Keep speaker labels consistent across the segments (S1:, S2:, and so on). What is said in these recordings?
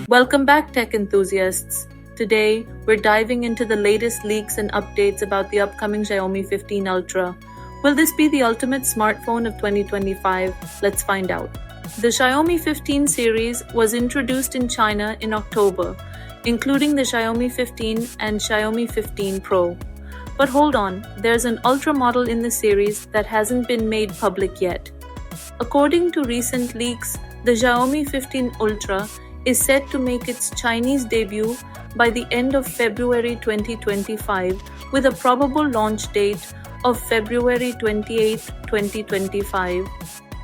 S1: Welcome back, tech enthusiasts. Today, we're diving into the latest leaks and updates about the upcoming Xiaomi 15 Ultra. Will this be the ultimate smartphone of 2025? Let's find out. The Xiaomi 15 series was introduced in China in October, including the Xiaomi 15 and Xiaomi 15 Pro. But hold on, there's an Ultra model in the series that hasn't been made public yet. According to recent leaks, the Xiaomi 15 Ultra is set to make its Chinese debut by the end of February 2025, with a probable launch date of February 28, 2025.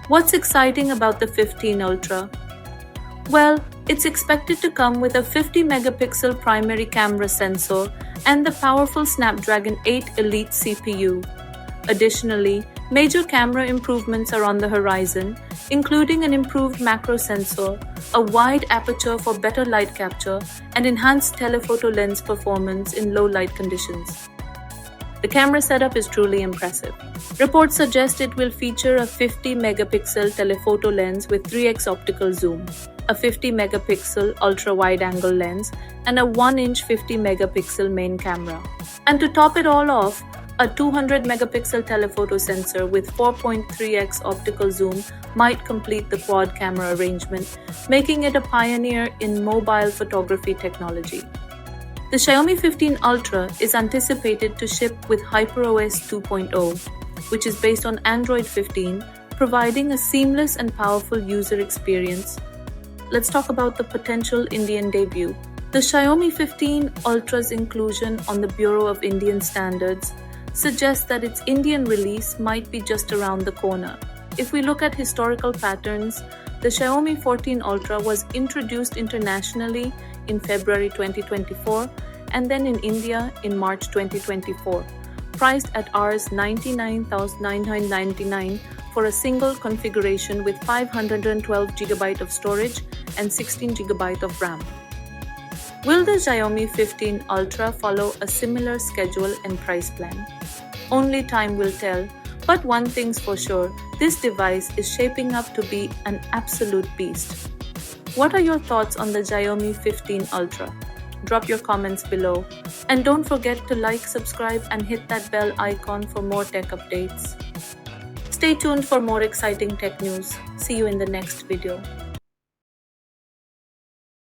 S1: What's exciting about the 15 Ultra? Well, it's expected to come with a 50-megapixel primary camera sensor and the powerful Snapdragon 8 Elite CPU. Additionally, major camera improvements are on the horizon, including an improved macro sensor, a wide aperture for better light capture, and enhanced telephoto lens performance in low light conditions. The camera setup is truly impressive. Reports suggest it will feature a 50-megapixel telephoto lens with 3x optical zoom, a 50-megapixel ultra-wide-angle lens, and a 1-inch 50-megapixel main camera. And to top it all off, a 200-megapixel telephoto sensor with 4.3x optical zoom might complete the quad camera arrangement, making it a pioneer in mobile photography technology. The Xiaomi 15 Ultra is anticipated to ship with HyperOS 2.0, which is based on Android 15, providing a seamless and powerful user experience. Let's talk about the potential Indian debut. The Xiaomi 15 Ultra's inclusion on the Bureau of Indian Standards suggests that its Indian release might be just around the corner. If we look at historical patterns, the Xiaomi 14 Ultra was introduced internationally in February 2024 and then in India in March 2024, priced at Rs 99,999 for a single configuration with 512GB of storage and 16GB of RAM. Will the Xiaomi 15 Ultra follow a similar schedule and price plan? Only time will tell, but one thing's for sure, this device is shaping up to be an absolute beast. What are your thoughts on the Xiaomi 15 Ultra? Drop your comments below. And don't forget to like, subscribe, and hit that bell icon for more tech updates. Stay tuned for more exciting tech news. See you in the next video.